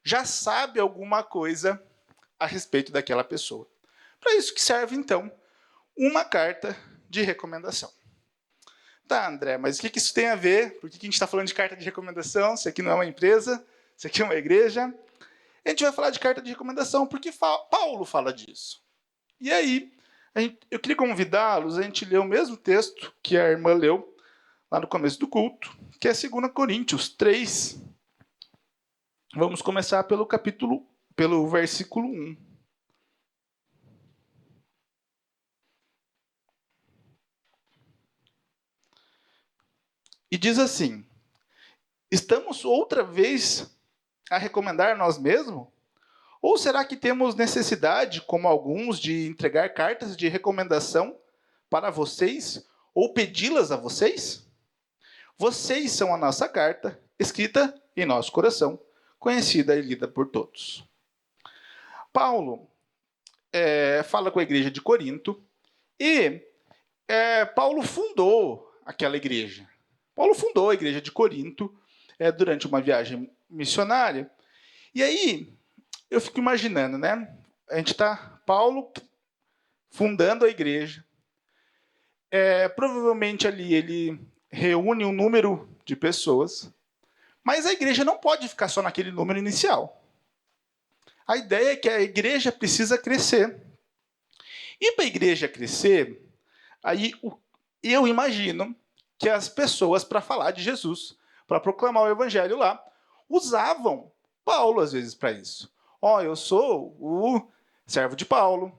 já sabe alguma coisa a respeito daquela pessoa. Para isso que serve, então, uma carta de recomendação. Tá, André, mas o que isso tem a ver? Por que a gente está falando de carta de recomendação? Isso aqui não é uma empresa, isso aqui é uma igreja. A gente vai falar de carta de recomendação porque Paulo fala disso. E aí, eu queria convidá-los a gente ler o mesmo texto que a irmã leu lá no começo do culto, que é 2 Coríntios 3. Vamos começar pelo versículo 1. E diz assim: estamos outra vez a recomendar nós mesmos? Ou será que temos necessidade, como alguns, de entregar cartas de recomendação para vocês ou pedi-las a vocês? Vocês são a nossa carta, escrita em nosso coração, conhecida e lida por todos. Paulo fala com a igreja de Corinto e Paulo fundou aquela igreja. Paulo fundou a igreja de Corinto durante uma viagem missionária. E aí, eu fico imaginando, né? A gente está, Paulo fundando a igreja. Provavelmente ali ele reúne um número de pessoas, mas a igreja não pode ficar só naquele número inicial. A ideia é que a igreja precisa crescer. E para a igreja crescer, aí eu imagino que as pessoas, para falar de Jesus, para proclamar o evangelho lá, usavam Paulo às vezes para isso. Eu sou o servo de Paulo.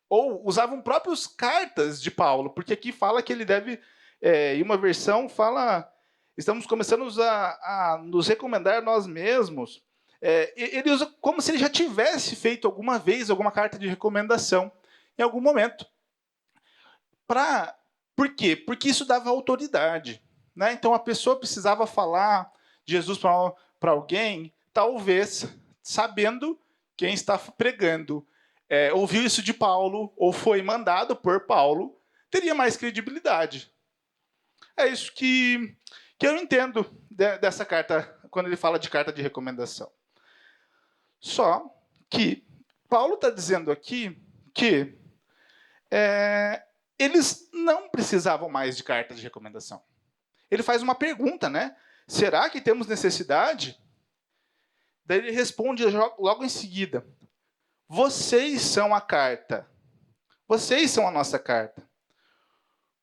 Ou usavam próprias cartas de Paulo, porque aqui fala que ele deve, em uma versão, fala, estamos começando a nos recomendar nós mesmos. Ele usa como se ele já tivesse feito alguma vez alguma carta de recomendação, em algum momento. Por quê? Porque isso dava autoridade. Né? Então a pessoa precisava falar de Jesus para alguém, talvez sabendo quem está pregando. Ouviu isso de Paulo, ou foi mandado por Paulo, teria mais credibilidade. É isso que eu entendo dessa carta, quando ele fala de carta de recomendação. Só que Paulo está dizendo aqui que eles não precisavam mais de carta de recomendação. Ele faz uma pergunta, né? Será que temos necessidade? Daí ele responde logo em seguida: vocês são a carta. Vocês são a nossa carta.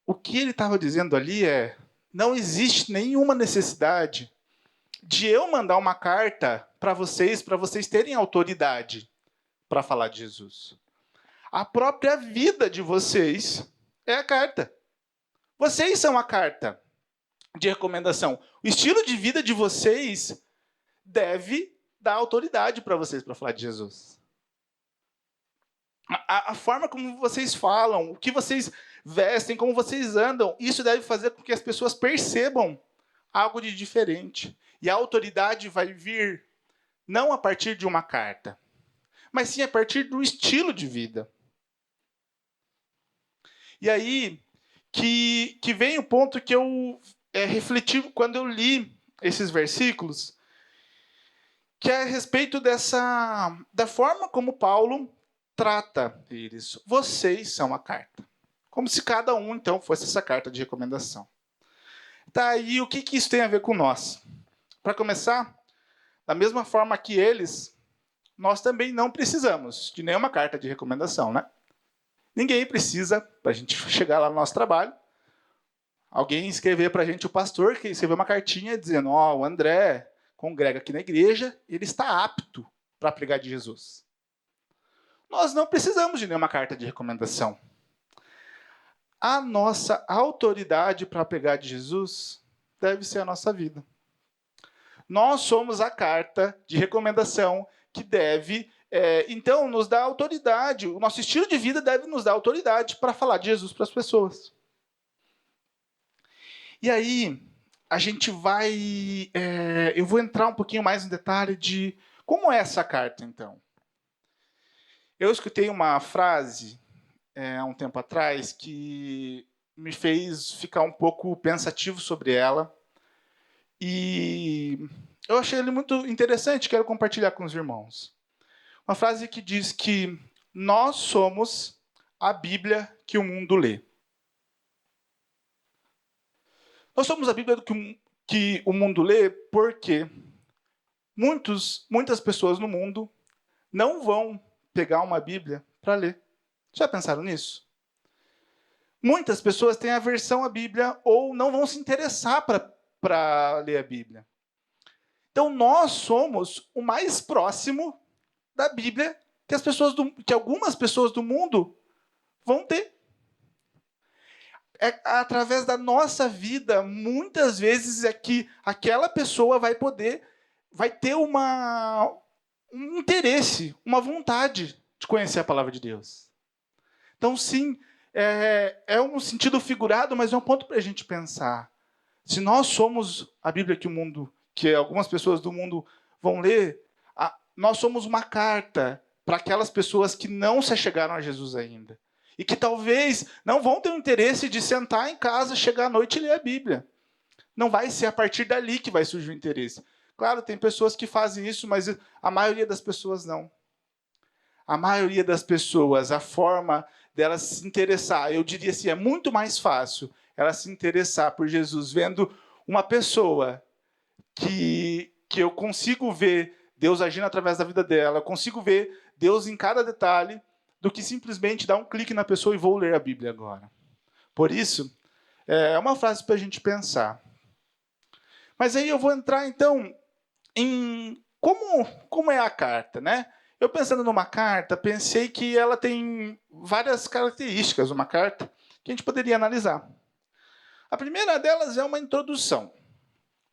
O que ele estava dizendo ali não existe nenhuma necessidade de eu mandar uma carta para vocês terem autoridade para falar de Jesus. A própria vida de vocês é a carta. Vocês são a carta de recomendação. O estilo de vida de vocês deve dar autoridade para vocês para falar de Jesus. A forma como vocês falam, o que vocês vestem, como vocês andam, isso deve fazer com que as pessoas percebam algo de diferente. E a autoridade vai vir não a partir de uma carta, mas sim a partir do estilo de vida. E aí que vem o ponto que eu refleti quando eu li esses versículos, que é a respeito da forma como Paulo trata eles. Vocês são a carta. Como se cada um, então, fosse essa carta de recomendação. Tá, e o que isso tem a ver com nós? Para começar, da mesma forma que eles, nós também não precisamos de nenhuma carta de recomendação, né? Ninguém precisa, para a gente chegar lá no nosso trabalho, alguém escrever para a gente, o pastor, que escreveu uma cartinha dizendo: o André congrega aqui na igreja, ele está apto para pregar de Jesus. Nós não precisamos de nenhuma carta de recomendação. A nossa autoridade para pregar de Jesus deve ser a nossa vida. Nós somos a carta de recomendação que deve, então, nos dar autoridade. O nosso estilo de vida deve nos dar autoridade para falar de Jesus para as pessoas. E aí, a gente vai... eu vou entrar um pouquinho mais no detalhe de como é essa carta, então. Eu escutei uma frase, há um tempo atrás, que me fez ficar um pouco pensativo sobre ela. E eu achei ele muito interessante, quero compartilhar com os irmãos. Uma frase que diz que nós somos a Bíblia que o mundo lê. Nós somos a Bíblia que o mundo lê porque muitas pessoas no mundo não vão pegar uma Bíblia para ler. Já pensaram nisso? Muitas pessoas têm aversão à Bíblia ou não vão se interessar para ler a Bíblia. Então, nós somos o mais próximo da Bíblia que algumas pessoas do mundo vão ter. É através da nossa vida, muitas vezes, é que aquela pessoa vai ter um interesse, uma vontade de conhecer a palavra de Deus. Então, sim, é um sentido figurado, mas é um ponto para a gente pensar. Se nós somos a Bíblia que algumas pessoas do mundo vão ler, nós somos uma carta para aquelas pessoas que não se achegaram a Jesus ainda. E que talvez não vão ter o interesse de sentar em casa, chegar à noite e ler a Bíblia. Não vai ser a partir dali que vai surgir o interesse. Claro, tem pessoas que fazem isso, mas a maioria das pessoas não. A maioria das pessoas, a forma delas se interessar, eu diria assim, é muito mais fácil ela se interessar por Jesus vendo uma pessoa que eu consigo ver Deus agindo através da vida dela, eu consigo ver Deus em cada detalhe, do que simplesmente dar um clique na pessoa e vou ler a Bíblia agora. Por isso, é uma frase para a gente pensar. Mas aí eu vou entrar, então, em como é a carta, né? Eu pensando numa carta, pensei que ela tem várias características, uma carta, que a gente poderia analisar. A primeira delas é uma introdução.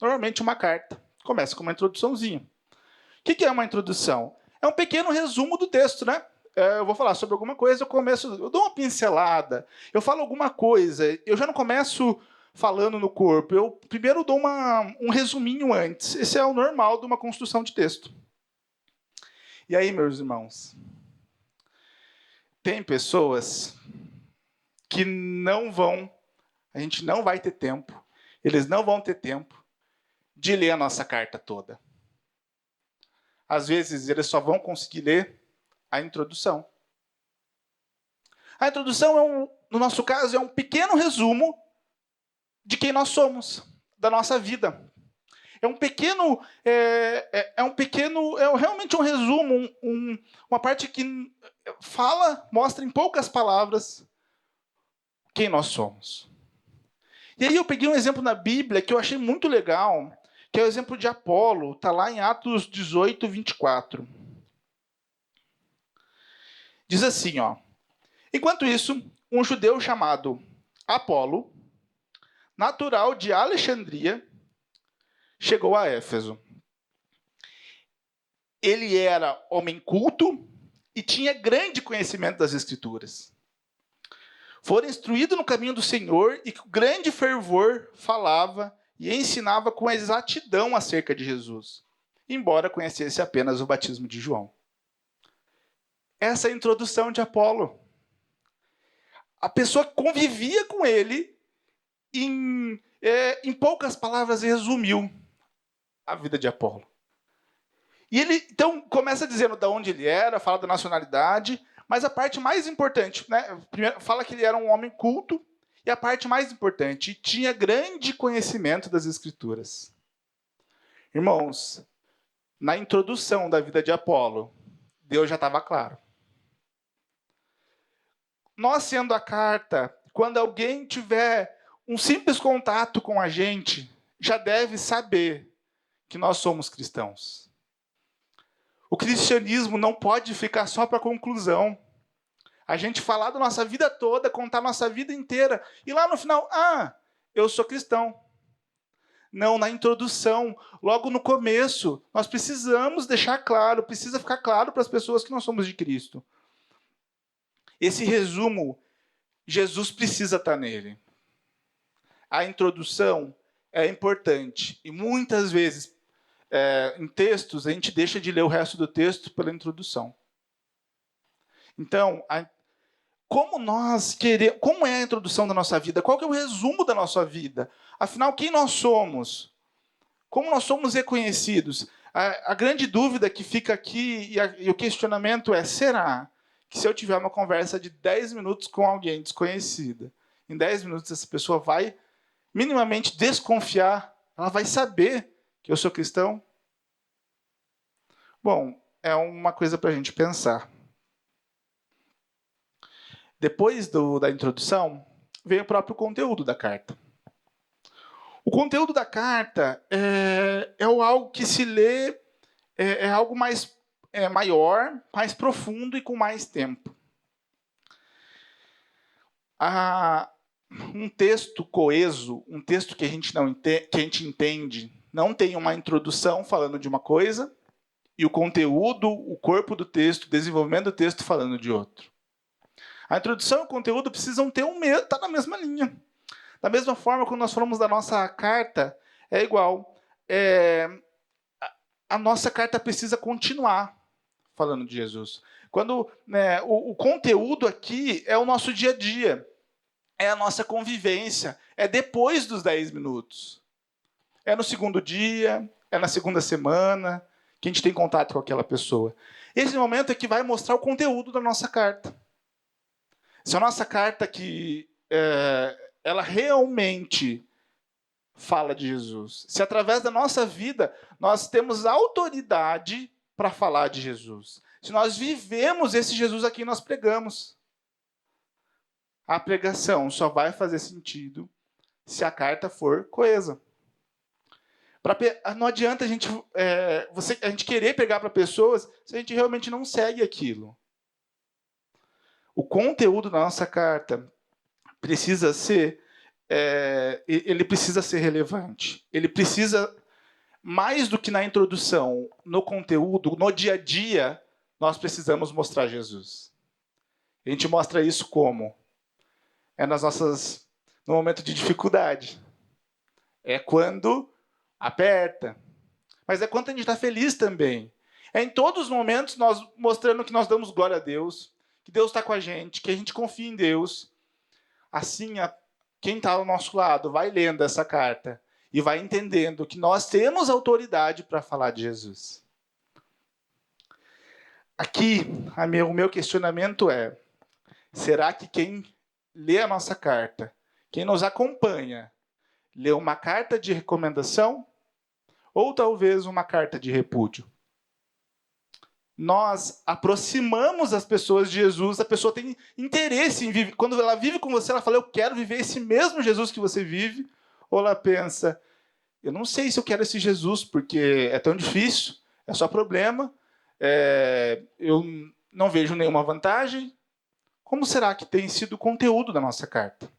Normalmente uma carta começa com uma introduçãozinha. O que é uma introdução? É um pequeno resumo do texto, né? Eu vou falar sobre alguma coisa, eu dou uma pincelada, eu falo alguma coisa, eu já não começo falando no corpo, eu primeiro dou um resuminho antes. Esse é o normal de uma construção de texto. E aí, meus irmãos, tem pessoas que a gente não vai ter tempo, eles não vão ter tempo de ler a nossa carta toda. Às vezes, eles só vão conseguir ler a introdução. A introdução, no nosso caso, é um pequeno resumo de quem nós somos, da nossa vida. É realmente um resumo, uma parte que mostra em poucas palavras quem nós somos. E aí eu peguei um exemplo na Bíblia que eu achei muito legal, que é o exemplo de Apolo, está lá em Atos 18, 24. Diz assim, ó: enquanto isso, um judeu chamado Apolo, natural de Alexandria, chegou a Éfeso. Ele era homem culto e tinha grande conhecimento das Escrituras. Fora instruído no caminho do Senhor e com grande fervor falava e ensinava com exatidão acerca de Jesus, embora conhecesse apenas o batismo de João. Essa é a introdução de Apolo. A pessoa convivia com ele em poucas palavras, resumiu a vida de Apolo. E ele, então, começa dizendo de onde ele era, fala da nacionalidade, mas a parte mais importante, né? Primeiro, fala que ele era um homem culto, e a parte mais importante, tinha grande conhecimento das Escrituras. Irmãos, na introdução da vida de Apolo, Deus já estava claro. Nós, sendo a carta, quando alguém tiver um simples contato com a gente, já deve saber que nós somos cristãos. O cristianismo não pode ficar só para conclusão. A gente falar da nossa vida toda, contar nossa vida inteira, e lá no final, eu sou cristão. Não, na introdução, logo no começo, nós precisamos deixar claro, precisa ficar claro para as pessoas que nós somos de Cristo. Esse resumo, Jesus precisa estar nele. A introdução é importante, e muitas vezes, em textos, a gente deixa de ler o resto do texto pela introdução. Então, como é a introdução da nossa vida? Qual que é o resumo da nossa vida? Afinal, quem nós somos? Como nós somos reconhecidos? A grande dúvida que fica aqui e o questionamento é: será que se eu tiver uma conversa de 10 minutos com alguém desconhecida, em 10 minutos essa pessoa vai minimamente desconfiar? Ela vai saber que eu sou cristão? Bom, é uma coisa para a gente pensar. Depois da introdução, vem o próprio conteúdo da carta. O conteúdo da carta é algo que se lê, é algo mais maior, mais profundo e com mais tempo. Um texto coeso, um texto que a gente entende, não tem uma introdução falando de uma coisa e o conteúdo, o corpo do texto, o desenvolvimento do texto falando de outro. A introdução e o conteúdo precisam ter tá na mesma linha. Da mesma forma, quando nós falamos da nossa carta, é igual. A nossa carta precisa continuar falando de Jesus. Quando o conteúdo aqui é o nosso dia a dia, é a nossa convivência, é depois dos 10 minutos. É no segundo dia, é na segunda semana que a gente tem contato com aquela pessoa. Esse momento é que vai mostrar o conteúdo da nossa carta. Se a nossa carta aqui, ela realmente fala de Jesus, se através da nossa vida nós temos autoridade para falar de Jesus, se nós vivemos esse Jesus a quem nós pregamos, a pregação só vai fazer sentido se a carta for coesa. Não adianta a gente querer pregar para pessoas se a gente realmente não segue aquilo. O conteúdo da nossa carta precisa ser ele precisa ser relevante. Ele precisa, mais do que na introdução, no conteúdo, no dia a dia, nós precisamos mostrar Jesus. A gente mostra isso como? No momento de dificuldade. É quando aperta. Mas é quando a gente está feliz também. É em todos os momentos nós mostrando que nós damos glória a Deus, que Deus está com a gente, que a gente confia em Deus. Assim, quem está ao nosso lado vai lendo essa carta e vai entendendo que nós temos autoridade para falar de Jesus. Aqui, o meu questionamento é: será que quem lê a nossa carta, quem nos acompanha, lê uma carta de recomendação ou talvez uma carta de repúdio? Nós aproximamos as pessoas de Jesus, a pessoa tem interesse em viver. Quando ela vive com você, ela fala: eu quero viver esse mesmo Jesus que você vive. Ou ela pensa: eu não sei se eu quero esse Jesus, porque é tão difícil, é só problema, eu não vejo nenhuma vantagem. Como será que tem sido o conteúdo da nossa carta?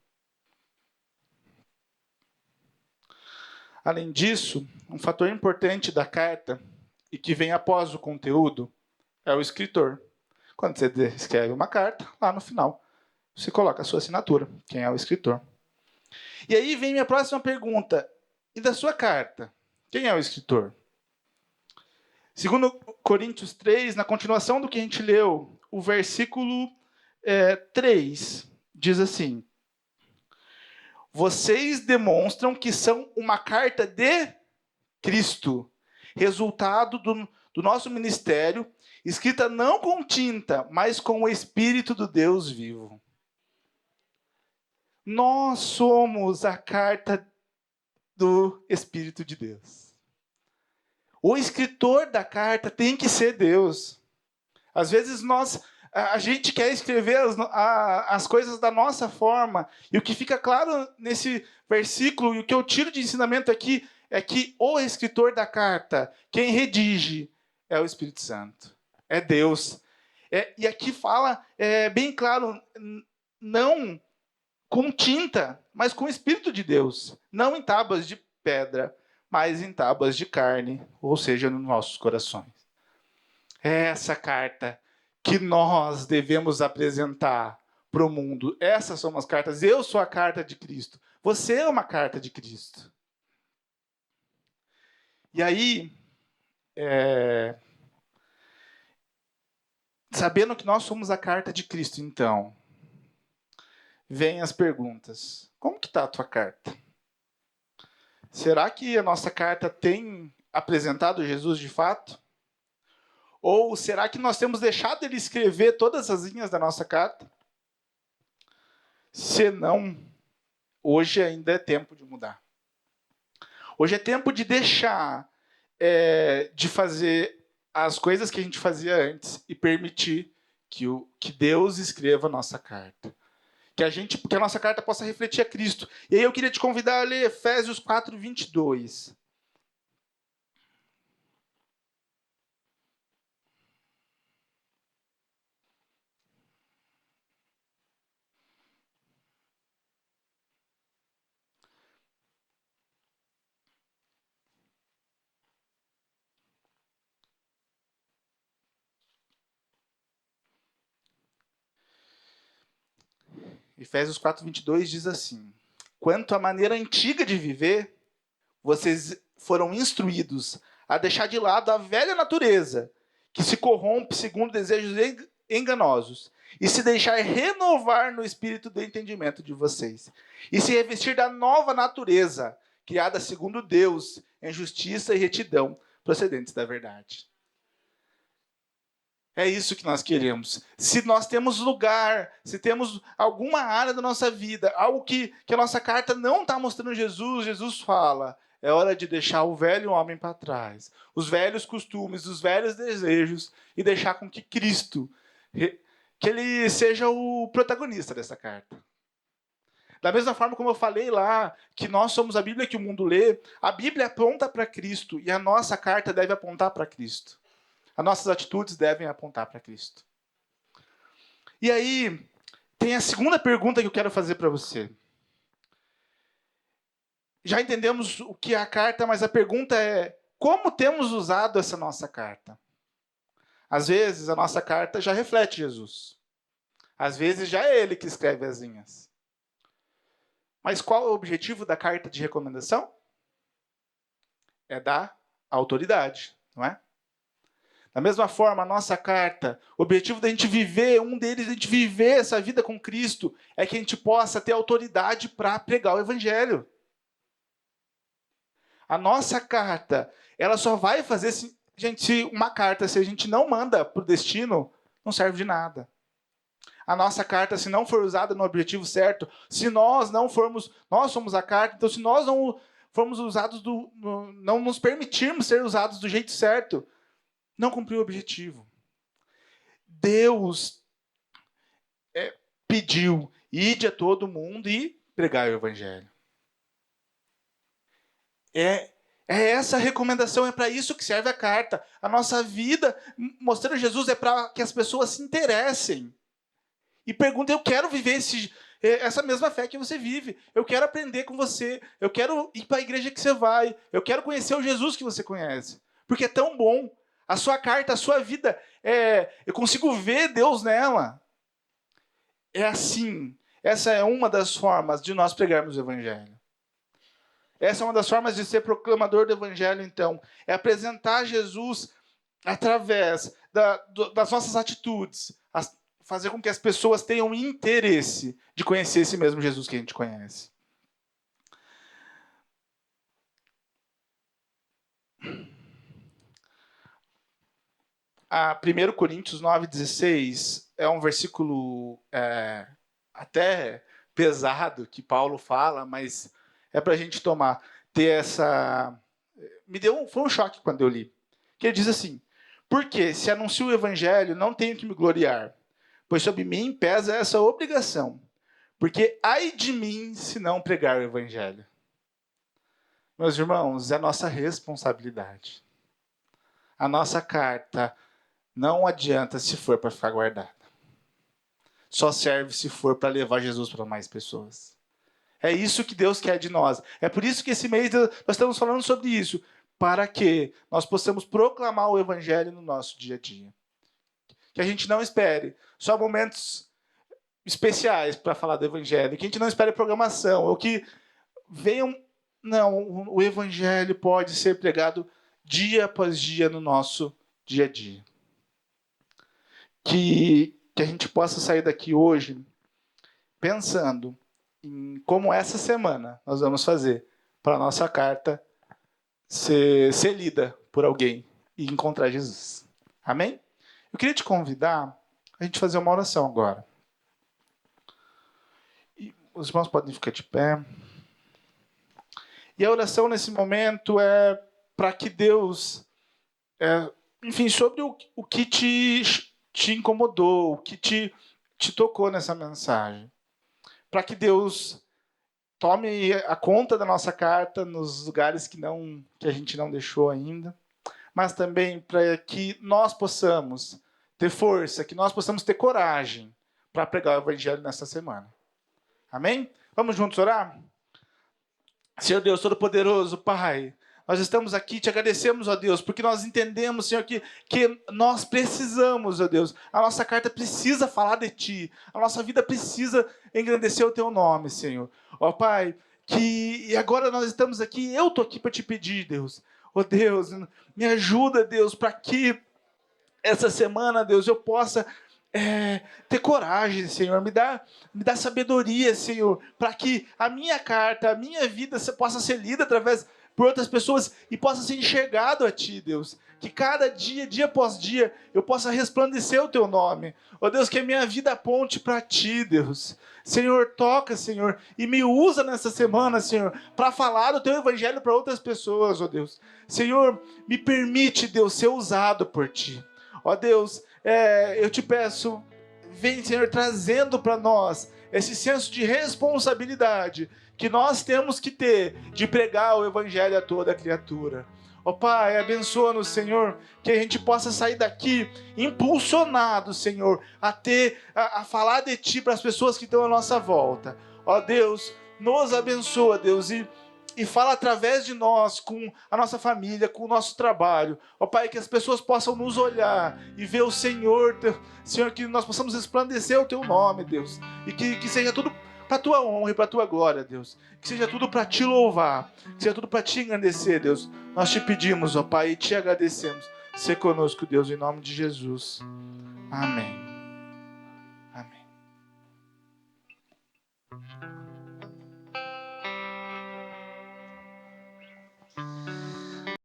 Além disso, um fator importante da carta, e que vem após o conteúdo, é o escritor. Quando você escreve uma carta, lá no final, você coloca a sua assinatura, quem é o escritor. E aí vem minha próxima pergunta: e da sua carta, quem é o escritor? Segundo Coríntios 3, na continuação do que a gente leu, o versículo 3 diz assim: vocês demonstram que são uma carta de Cristo, resultado do nosso ministério, escrita não com tinta, mas com o Espírito do Deus vivo. Nós somos a carta do Espírito de Deus. O escritor da carta tem que ser Deus. Às vezes a gente quer escrever as coisas da nossa forma, e o que fica claro nesse versículo, e o que eu tiro de ensinamento aqui, é que o escritor da carta, quem redige, é o Espírito Santo. É Deus. E aqui fala bem claro, não com tinta, mas com o Espírito de Deus. Não em tábuas de pedra, mas em tábuas de carne, ou seja, nos nossos corações. É essa carta que nós devemos apresentar para o mundo. Essas são as cartas. Eu sou a carta de Cristo. Você é uma carta de Cristo. E aí, sabendo que nós somos a carta de Cristo, então, vêm as perguntas. Como que está a tua carta? Será que a nossa carta tem apresentado Jesus de fato? Ou será que nós temos deixado ele escrever todas as linhas da nossa carta? Se não, hoje ainda é tempo de mudar. Hoje é tempo de deixar de fazer as coisas que a gente fazia antes e permitir que Deus escreva a nossa carta. Que a nossa carta possa refletir a Cristo. E aí eu queria te convidar a ler Efésios 4, 22. Efésios 4, 22 diz assim: Quanto à maneira antiga de viver, vocês foram instruídos a deixar de lado a velha natureza, que se corrompe segundo desejos enganosos, e se deixar renovar no espírito do entendimento de vocês, e se revestir da nova natureza, criada segundo Deus, em justiça e retidão, procedentes da verdade. É isso que nós queremos. Se nós temos lugar, se temos alguma área da nossa vida, algo que a nossa carta não está mostrando Jesus, Jesus fala, é hora de deixar o velho homem para trás, os velhos costumes, os velhos desejos, e deixar com que Cristo, que ele seja o protagonista dessa carta. Da mesma forma como eu falei lá, que nós somos a Bíblia que o mundo lê, a Bíblia aponta para Cristo, e a nossa carta deve apontar para Cristo. As nossas atitudes devem apontar para Cristo. E aí, tem a segunda pergunta que eu quero fazer para você. Já entendemos o que é a carta, mas a pergunta é: como temos usado essa nossa carta? Às vezes, a nossa carta já reflete Jesus. Às vezes, já é ele que escreve as linhas. Mas qual é o objetivo da carta de recomendação? É dar autoridade, não é? Da mesma forma, a nossa carta, o objetivo da gente viver, um deles, a gente viver essa vida com Cristo, é que a gente possa ter autoridade para pregar o Evangelho. A nossa carta, ela só vai fazer, se uma carta, se a gente não manda para o destino, não serve de nada. A nossa carta, se não for usada no objetivo certo, se nós não formos, nós somos a carta, então se nós não formos usados, não nos permitirmos ser usados do jeito certo, não cumpriu o objetivo. Deus pediu, ide a todo mundo e pregai o Evangelho. É essa a recomendação, é para isso que serve a carta. A nossa vida, mostrando Jesus, é para que as pessoas se interessem. E perguntem, eu quero viver essa mesma fé que você vive. Eu quero aprender com você. Eu quero ir para a igreja que você vai. Eu quero conhecer o Jesus que você conhece. Porque é tão bom. A sua carta, a sua vida, eu consigo ver Deus nela. É assim. Essa é uma das formas de nós pregarmos o Evangelho. Essa é uma das formas de ser proclamador do Evangelho, então. É apresentar Jesus através das nossas atitudes. Fazer com que as pessoas tenham interesse de conhecer esse mesmo Jesus que a gente conhece. A 1 Coríntios 9,16 é um versículo até pesado que Paulo fala, mas é para a gente ter essa... Foi um choque quando eu li. Que ele diz assim: porque se anuncio o evangelho, não tenho que me gloriar, pois sobre mim pesa essa obrigação. Porque ai de mim se não pregar o evangelho. Meus irmãos, é nossa responsabilidade. A nossa carta não adianta se for para ficar guardada. Só serve se for para levar Jesus para mais pessoas. É isso que Deus quer de nós. É por isso que esse mês nós estamos falando sobre isso. Para que nós possamos proclamar o Evangelho no nosso dia a dia. Que a gente não espere só momentos especiais para falar do Evangelho. Que a gente não espere programação. Ou que venham... Não, o Evangelho pode ser pregado dia após dia no nosso dia a dia. Que a gente possa sair daqui hoje pensando em como essa semana nós vamos fazer para a nossa carta ser lida por alguém e encontrar Jesus. Amém? Eu queria te convidar a gente fazer uma oração agora. E os irmãos podem ficar de pé. E a oração nesse momento é para que Deus, enfim, sobre o que te incomodou, o que te tocou nessa mensagem. Para que Deus tome a conta da nossa carta nos lugares que a gente não deixou ainda, mas também para que nós possamos ter força, que nós possamos ter coragem para pregar o Evangelho nessa semana. Amém? Vamos juntos orar? Senhor Deus Todo-Poderoso, Pai, nós estamos aqui, te agradecemos, ó Deus, porque nós entendemos, Senhor, que nós precisamos, ó Deus, a nossa carta precisa falar de Ti, a nossa vida precisa engrandecer o Teu nome, Senhor. Ó Pai, e agora nós estamos aqui, eu estou aqui para te pedir, Deus, ó Deus, me ajuda, Deus, para que essa semana, Deus, eu possa ter coragem, Senhor, me dá sabedoria, Senhor, para que a minha carta, a minha vida possa ser lida através por outras pessoas e possa ser enxergado a Ti, Deus. Que cada dia, dia após dia, eu possa resplandecer o Teu nome. Ó Deus, que a minha vida aponte para Ti, Deus. Senhor, toca, Senhor, e me usa nessa semana, Senhor, para falar o Teu Evangelho para outras pessoas, ó Deus. Senhor, me permite, Deus, ser usado por Ti. Ó Deus, eu te peço, vem, Senhor, trazendo para nós esse senso de responsabilidade que nós temos que ter de pregar o Evangelho a toda criatura. Ó Pai, abençoa-nos, Senhor, que a gente possa sair daqui impulsionado, Senhor, a falar de Ti para as pessoas que estão à nossa volta. Ó Deus, nos abençoa, Deus, e fala através de nós, com a nossa família, com o nosso trabalho. Ó Pai, que as pessoas possam nos olhar e ver o Senhor, Senhor, que nós possamos resplandecer o Teu nome, Deus, e que seja tudo para a Tua honra e para a Tua glória, Deus. Que seja tudo para Te louvar, que seja tudo para Te engrandecer, Deus. Nós Te pedimos, ó Pai, e Te agradecemos. Sê conosco, Deus, em nome de Jesus. Amém. Amém.